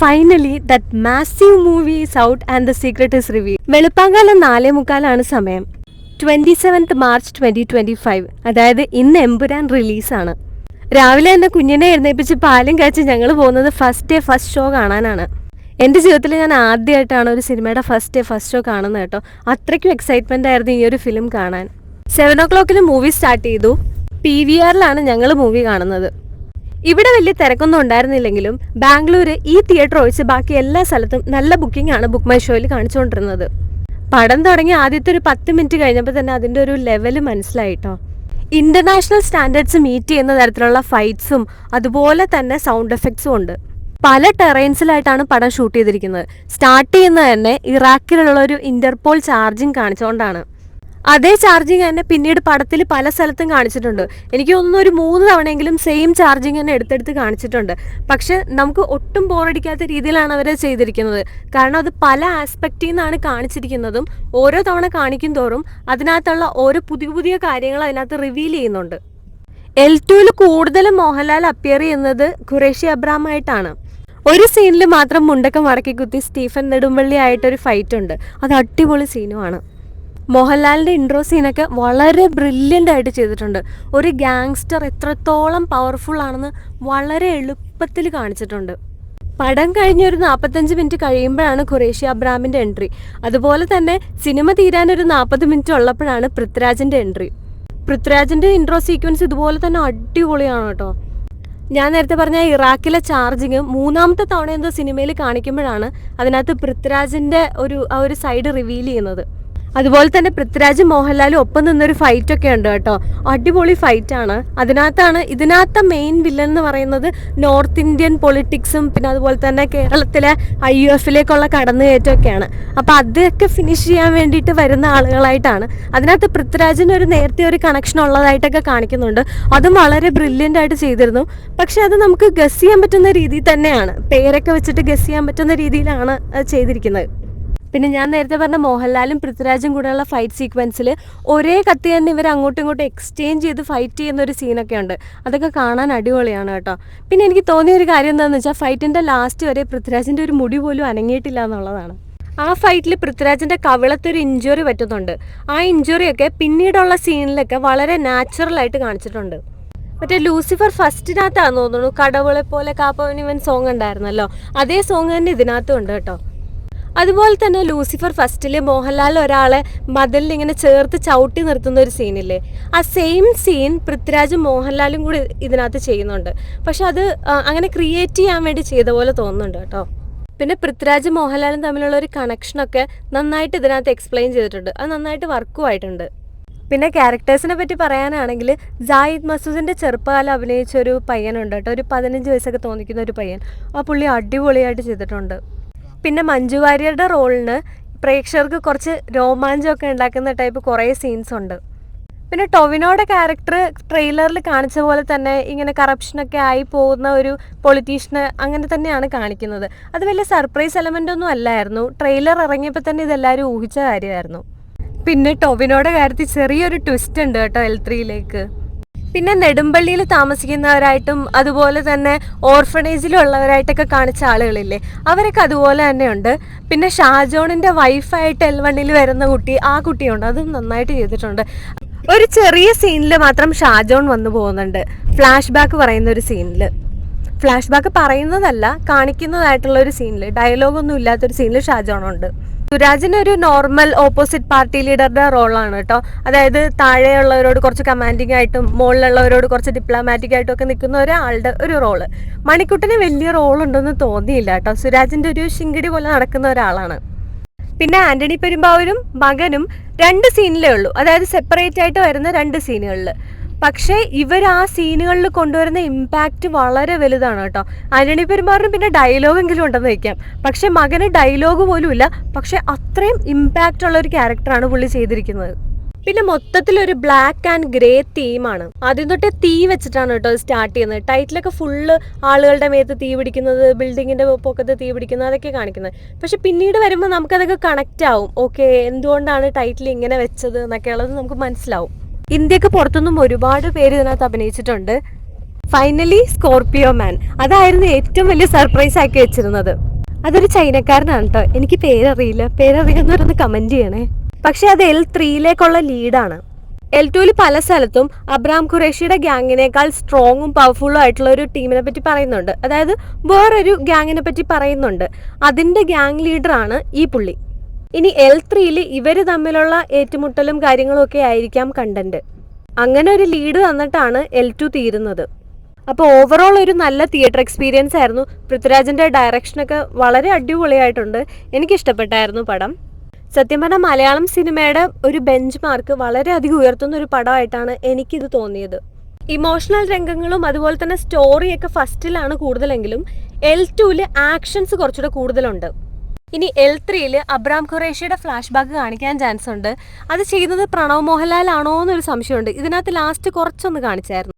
Finally that massive movie is out and the secret is reveal. വെളുപ്പാങ്കാലം 4:45 സമയം. 27th March 2025. അതായത് ഇന്ന് എമ്പുരാൻ റിലീസാണ്. രാവിലെ തന്നെ കുഞ്ഞിനെ എഴുന്നേപ്പിച്ച് പാലും കാച്ചി ഞങ്ങൾ പോകുന്നത് ഫസ്റ്റ് ഡേ ഫസ്റ്റ് ഷോ കാണാനാണ്. എൻ്റെ ജീവിതത്തിൽ ഞാൻ ആദ്യമായിട്ടാണ് ഒരു സിനിമയുടെ ഫസ്റ്റ് ഡേ ഫസ്റ്റ് ഷോ കാണുന്നത് കേട്ടോ. അത്രയ്ക്കും എക്സൈറ്റ്മെൻ്റ് ആയിരുന്നു ഈ ഒരു ഫിലിം കാണാൻ. 7 o'clock മൂവി സ്റ്റാർട്ട് ചെയ്തു. PVRലാണ് ഞങ്ങൾ മൂവി കാണുന്നത്. ഇവിടെ വലിയ തിരക്കൊന്നും ഉണ്ടായിരുന്നില്ലെങ്കിലും ബാംഗ്ലൂർ ഈ തിയേറ്റർ ഒഴിച്ച് ബാക്കി എല്ലാ സ്ഥലത്തും നല്ല ബുക്കിംഗ് ആണ് ബുക്ക് മൈ ഷോയിൽ കാണിച്ചുകൊണ്ടിരുന്നത്. പടം തുടങ്ങി ആദ്യത്തെ ഒരു 10 മിനിറ്റ് കഴിഞ്ഞപ്പോൾ തന്നെ അതിൻ്റെ ഒരു ലെവല് മനസ്സിലായിട്ടോ. ഇന്റർനാഷണൽ സ്റ്റാൻഡേർഡ്സ് മീറ്റ് ചെയ്യുന്ന തരത്തിലുള്ള ഫൈറ്റ്സും അതുപോലെ തന്നെ സൗണ്ട് എഫക്ട്സും ഉണ്ട്. പല ടെറൈൻസിലായിട്ടാണ് പടം ഷൂട്ട് ചെയ്തിരിക്കുന്നത്. സ്റ്റാർട്ട് ചെയ്യുന്നത് തന്നെ ഇറാഖിലുള്ള ഒരു ഇന്റർപോൾ ചാർജിങ് കാണിച്ചുകൊണ്ടാണ്. അതേ ചാർജിങ് തന്നെ പിന്നീട് പടത്തിൽ പല സ്ഥലത്തും കാണിച്ചിട്ടുണ്ട്. എനിക്ക് തോന്നുന്നു ഒരു 3 തവണയെങ്കിലും സെയിം ചാർജിങ് തന്നെ എടുത്തെടുത്ത് കാണിച്ചിട്ടുണ്ട്. പക്ഷെ നമുക്ക് ഒട്ടും ബോറടിക്കാത്ത രീതിയിലാണ് അവർ ചെയ്തിരിക്കുന്നത്. കാരണം അത് പല ആസ്പെക്റ്റിൽ നിന്നാണ് കാണിച്ചിരിക്കുന്നതും ഓരോ തവണ കാണിക്കും തോറും അതിനകത്തുള്ള ഓരോ പുതിയ പുതിയ കാര്യങ്ങൾ അതിനകത്ത് റിവീൽ ചെയ്യുന്നുണ്ട്. L2 കൂടുതലും മോഹൻലാൽ അപ്പിയർ ചെയ്യുന്നത് ഖുറേഷി അബ്രാമായിട്ടാണ്. ഒരു സീനിൽ മാത്രം മുണ്ടൊക്കെ മടക്കി കുത്തി സ്റ്റീഫൻ നെടുമ്പള്ളി ആയിട്ടൊരു ഫൈറ്റ് ഉണ്ട്. അത് അടിപൊളി സീനുമാണ്. മോഹൻലാലിൻ്റെ ഇൻട്രോ സീനൊക്കെ വളരെ ബ്രില്യൻ്റ് ആയിട്ട് ചെയ്തിട്ടുണ്ട്. ഒരു ഗാങ്സ്റ്റർ എത്രത്തോളം പവർഫുൾ ആണെന്ന് വളരെ എളുപ്പത്തിൽ കാണിച്ചിട്ടുണ്ട്. പടം കഴിഞ്ഞൊരു 45 മിനിറ്റ് കഴിയുമ്പോഴാണ് ഖുറേഷി അബ്രാമിൻ്റെ എൻട്രി. അതുപോലെ തന്നെ സിനിമ തീരാനൊരു 40 മിനിറ്റ് ഉള്ളപ്പോഴാണ് പൃഥ്വിരാജിൻ്റെ എൻട്രി. പൃഥ്വിരാജിൻ്റെ ഇൻട്രോ സീക്വൻസ് ഇതുപോലെ തന്നെ അടിപൊളിയാണ് കേട്ടോ. ഞാൻ നേരത്തെ പറഞ്ഞ ഇറാഖിലെ ചാർജിങ് 3ാമത്തെ തവണ എന്തോ സിനിമയിൽ കാണിക്കുമ്പോഴാണ് അതിനകത്ത് പൃഥ്വിരാജിൻ്റെ ഒരു സൈഡ് റിവീൽ ചെയ്യുന്നത്. അതുപോലെ തന്നെ പൃഥ്വിരാജും മോഹൻലാലും ഒപ്പം നിന്നൊരു ഫൈറ്റൊക്കെ ഉണ്ട് കേട്ടോ. അടിപൊളി ഫൈറ്റാണ്. ഇതിനകത്തെ മെയിൻ വില്ലൻ എന്ന് പറയുന്നത് നോർത്ത് ഇന്ത്യൻ പൊളിറ്റിക്സും പിന്നെ അതുപോലെ തന്നെ കേരളത്തിലെ IUFലേക്കുള്ള കടന്നുകയറ്റമൊക്കെയാണ്. അപ്പോൾ അതൊക്കെ ഫിനിഷ് ചെയ്യാൻ വേണ്ടിയിട്ട് വരുന്ന ആളുകളായിട്ടാണ്. അതിനകത്ത് പൃഥ്വിരാജിന് നേരത്തെ ഒരു കണക്ഷൻ ഉള്ളതായിട്ടൊക്കെ കാണിക്കുന്നുണ്ട്. അതും വളരെ ബ്രില്യൻ്റ് ആയിട്ട് ചെയ്തിരുന്നു. പക്ഷെ അത് നമുക്ക് ഗസ് ചെയ്യാൻ പറ്റുന്ന രീതിയിൽ തന്നെയാണ്, പേരൊക്കെ വെച്ചിട്ട് ഗസ് ചെയ്യാൻ പറ്റുന്ന രീതിയിലാണ് ചെയ്തിരിക്കുന്നത്. പിന്നെ ഞാൻ നേരത്തെ പറഞ്ഞ മോഹൻലാലും പൃഥ്വിരാജും കൂടെയുള്ള ഫൈറ്റ് സീക്വൻസിൽ ഒരേ കത്തി തന്നെ ഇവർ അങ്ങോട്ടും ഇങ്ങോട്ടും എക്സ്ചേഞ്ച് ചെയ്ത് ഫൈറ്റ് ചെയ്യുന്ന ഒരു സീനൊക്കെ ഉണ്ട്. അതൊക്കെ കാണാൻ അടിപൊളിയാണ് കേട്ടോ. പിന്നെ എനിക്ക് തോന്നിയ ഒരു കാര്യം എന്താണെന്ന് വെച്ചാൽ ഫൈറ്റിൻ്റെ ലാസ്റ്റ് വരെ പൃഥ്വിരാജിൻ്റെ ഒരു മുടി പോലും അനങ്ങിയിട്ടില്ല എന്നുള്ളതാണ്. ആ ഫൈറ്റിൽ പൃഥ്വിരാജിൻ്റെ കവിളത്തൊരു ഇഞ്ചുറി പറ്റുന്നുണ്ട്. ആ ഇഞ്ചുറിയൊക്കെ പിന്നീടുള്ള സീനിലൊക്കെ വളരെ നാച്ചുറലായിട്ട് കാണിച്ചിട്ടുണ്ട്. മറ്റേ ലൂസിഫർ ഫസ്റ്റിനകത്താണെന്ന് തോന്നുന്നു കടവുളെ പോലെ കാപ്പവനിവൻ സോങ് ഉണ്ടായിരുന്നല്ലോ, അതേ സോങ് തന്നെ ഇതിനകത്തും ഉണ്ട് കേട്ടോ. അതുപോലെ തന്നെ ലൂസിഫർ ഫസ്റ്റിൽ മോഹൻലാൽ ഒരാളെ മതിലിൽ ഇങ്ങനെ ചേർത്ത് ചവിട്ടി നിർത്തുന്ന ഒരു സീനില്ലേ, ആ സെയിം സീൻ പൃഥ്വിരാജും മോഹൻലാലും കൂടി ഇതിനകത്ത് ചെയ്യുന്നുണ്ട്. പക്ഷെ അത് അങ്ങനെ ക്രിയേറ്റ് ചെയ്യാൻ വേണ്ടി ചെയ്ത പോലെ തോന്നുന്നുണ്ട് കേട്ടോ. പിന്നെ പൃഥ്വിരാജും മോഹൻലാലും തമ്മിലുള്ള ഒരു കണക്ഷനൊക്കെ നന്നായിട്ട് ഇതിനകത്ത് എക്സ്പ്ലെയിൻ ചെയ്തിട്ടുണ്ട്. അത് നന്നായിട്ട് വർക്കും ആയിട്ടുണ്ട്. പിന്നെ ക്യാരക്ടേഴ്സിനെ പറ്റി പറയാനാണെങ്കിൽ ജാഹിദ് മസൂദിൻ്റെ ചെറുപ്പകാലം അഭിനയിച്ച ഒരു പയ്യനുണ്ട് കേട്ടോ. ഒരു 15 വയസ്സൊക്കെ തോന്നിക്കുന്ന ഒരു പയ്യൻ. ആ പുള്ളി അടിപൊളിയായിട്ട് ചെയ്തിട്ടുണ്ട്. പിന്നെ മഞ്ജു വാര്യരുടെ റോളിന് പ്രേക്ഷകർക്ക് കുറച്ച് രോമാഞ്ചമൊക്കെ ഉണ്ടാക്കുന്ന ടൈപ്പ് കുറേ സീൻസ് ഉണ്ട്. പിന്നെ ടൊവിനോയുടെ ക്യാരക്ടർ ട്രെയിലറിൽ കാണിച്ച പോലെ തന്നെ ഇങ്ങനെ കറപ്ഷനൊക്കെ ആയി പോകുന്ന ഒരു പൊളിറ്റീഷ്യന് അങ്ങനെ തന്നെയാണ് കാണിക്കുന്നത്. അത് വലിയ സർപ്രൈസ് എലമെൻ്റ് ഒന്നും അല്ലായിരുന്നു. ട്രെയിലർ ഇറങ്ങിയപ്പോൾ തന്നെ ഇതെല്ലാവരും ഊഹിച്ച കാര്യമായിരുന്നു. പിന്നെ ടൊവിനോയുടെ കാര്യത്തിൽ ചെറിയൊരു ട്വിസ്റ്റ് ഉണ്ട് കേട്ടോ L3ലേക്ക്. പിന്നെ നെടുമ്പള്ളിയിൽ താമസിക്കുന്നവരായിട്ടും അതുപോലെ തന്നെ ഓർഫണേജിലുള്ളവരായിട്ടൊക്കെ കാണിച്ച ആളുകളില്ലേ, അവരൊക്കെ അതുപോലെ തന്നെ ഉണ്ട്. പിന്നെ ഷാജോണിൻ്റെ വൈഫായിട്ട് L1 വരുന്ന ആ കുട്ടിയുണ്ട്. അതും നന്നായിട്ട് ചെയ്തിട്ടുണ്ട്. ഒരു ചെറിയ സീനിൽ മാത്രം ഷാജോൺ വന്നു പോകുന്നുണ്ട്. ഫ്ലാഷ് ബാക്ക് പറയുന്ന ഒരു സീനിൽ, ഫ്ലാഷ് ബാക്ക് പറയുന്നതല്ല കാണിക്കുന്നതായിട്ടുള്ള ഒരു സീനിൽ, ഡയലോഗൊന്നും ഇല്ലാത്തൊരു സീനിൽ ഷാജോണുണ്ട്. സുരാജിന് ഒരു നോർമൽ ഓപ്പോസിറ്റ് പാർട്ടി ലീഡറുടെ റോളാണ് കേട്ടോ. അതായത് താഴെയുള്ളവരോട് കുറച്ച് കമാൻഡിങ് ആയിട്ടും മുകളിലുള്ളവരോട് കുറച്ച് ഡിപ്ലോമാറ്റിക് ആയിട്ടും ഒക്കെ നിൽക്കുന്ന ഒരാളുടെ ഒരു റോള്. മണിക്കുട്ടന് വലിയ റോളുണ്ടെന്ന് തോന്നിയില്ല കേട്ടോ. സുരാജിൻ്റെ ഒരു ശിങ്കിടി പോലെ നടക്കുന്ന ഒരാളാണ്. പിന്നെ ആന്റണി പെരുമ്പാവൂരും മകനും 2 സീനിലേ ഉള്ളൂ, അതായത് സെപ്പറേറ്റ് ആയിട്ട് വരുന്ന 2 സീനുകളിൽ. പക്ഷേ ഇവർ ആ സീനുകളിൽ കൊണ്ടുവരുന്ന ഇമ്പാക്റ്റ് വളരെ വലുതാണ് കേട്ടോ. ആന്റണി പെരുമ്പാവൂരിന് പിന്നെ ഡയലോഗെങ്കിലും ഉണ്ടെന്ന് വയ്ക്കാം, പക്ഷെ മകന് ഡയലോഗ് പോലും ഇല്ല. പക്ഷെ അത്രയും ഇമ്പാക്റ്റ് ഉള്ള ഒരു ക്യാരക്ടറാണ് പുള്ളി ചെയ്തിരിക്കുന്നത്. പിന്നെ മൊത്തത്തിലൊരു ബ്ലാക്ക് ആൻഡ് ഗ്രേ തീമാണ്. ആദ്യം തൊട്ടേ തീ വെച്ചിട്ടാണ് കേട്ടോ സ്റ്റാർട്ട് ചെയ്യുന്നത്. ടൈറ്റിലൊക്കെ ഫുള്ള് ആളുകളുടെ മേത്ത് തീ പിടിക്കുന്നത്, ബിൽഡിങ്ങിൻ്റെ പൊക്കത്ത് തീ പിടിക്കുന്നത്, അതൊക്കെ കാണിക്കുന്നത്. പക്ഷെ പിന്നീട് വരുമ്പോൾ നമുക്കതൊക്കെ കണക്റ്റ് ആവും. ഓക്കെ, എന്തുകൊണ്ടാണ് ടൈറ്റിൽ ഇങ്ങനെ വെച്ചത് എന്നൊക്കെ ഉള്ളത് നമുക്ക് മനസ്സിലാവും. ഇന്ത്യക്ക് പുറത്തുനിന്നും ഒരുപാട് പേര് ഇതിനകത്ത് അഭിനയിച്ചിട്ടുണ്ട്. ഫൈനലി സ്കോർപിയോ മാൻ, അതായിരുന്നു ഏറ്റവും വലിയ സർപ്രൈസ് ആക്കി വെച്ചിരുന്നത്. അതൊരു ചൈനക്കാരനാണ് കേട്ടോ, എനിക്ക് പേരറിയുന്നവരൊന്ന് കമന്റ് ചെയ്യണേ. പക്ഷെ അത് L3 ലീഡാണ്. L2 പല സ്ഥലത്തും അബ്രാം ഖുറേഷിയുടെ ഗ്യാങ്ങിനേക്കാൾ സ്ട്രോങ്ങും പവർഫുള്ളും ആയിട്ടുള്ള ഒരു ടീമിനെ പറ്റി പറയുന്നുണ്ട്. അതായത് വേറൊരു ഗ്യാങ്ങിനെ പറ്റി പറയുന്നുണ്ട്. അതിന്റെ ഗ്യാങ് ലീഡറാണ് ഈ പുള്ളി. ഇനി L3 ഇവര് തമ്മിലുള്ള ഏറ്റുമുട്ടലും കാര്യങ്ങളും ഒക്കെ ആയിരിക്കാം കണ്ടന്റ്. അങ്ങനെ ഒരു ലീഡ് തന്നിട്ടാണ് L2 തീരുന്നത്. അപ്പോൾ ഓവറോൾ ഒരു നല്ല തിയേറ്റർ എക്സ്പീരിയൻസ് ആയിരുന്നു. പൃഥ്വിരാജിന്റെ ഡയറക്ഷനൊക്കെ വളരെ അടിപൊളിയായിട്ടുണ്ട്. എനിക്കിഷ്ടപ്പെട്ടായിരുന്നു പടം. സത്യം പറഞ്ഞാൽ മലയാളം സിനിമയുടെ ഒരു ബെഞ്ച് മാർക്ക് വളരെയധികം ഉയർത്തുന്ന ഒരു പടമായിട്ടാണ് എനിക്കിത് തോന്നിയത്. ഇമോഷണൽ രംഗങ്ങളും അതുപോലെ തന്നെ സ്റ്റോറിയൊക്കെ ഫസ്റ്റിലാണ് കൂടുതലെങ്കിലും L2 ആക്ഷൻസ് കുറച്ചുകൂടെ കൂടുതലുണ്ട്. ഇനി L3 അബ്രാം ഖുറേഷിയുടെ ഫ്ലാഷ് ബാക്ക് കാണിക്കാൻ ചാൻസ് ഉണ്ട്. അത് ചെയ്യുന്നത് പ്രണവ് മോഹൻലാൽ ആണോ എന്നൊരു സംശയമുണ്ട്. ഇതിനകത്ത് ലാസ്റ്റ് കുറച്ചൊന്ന് കാണിച്ചായിരുന്നു.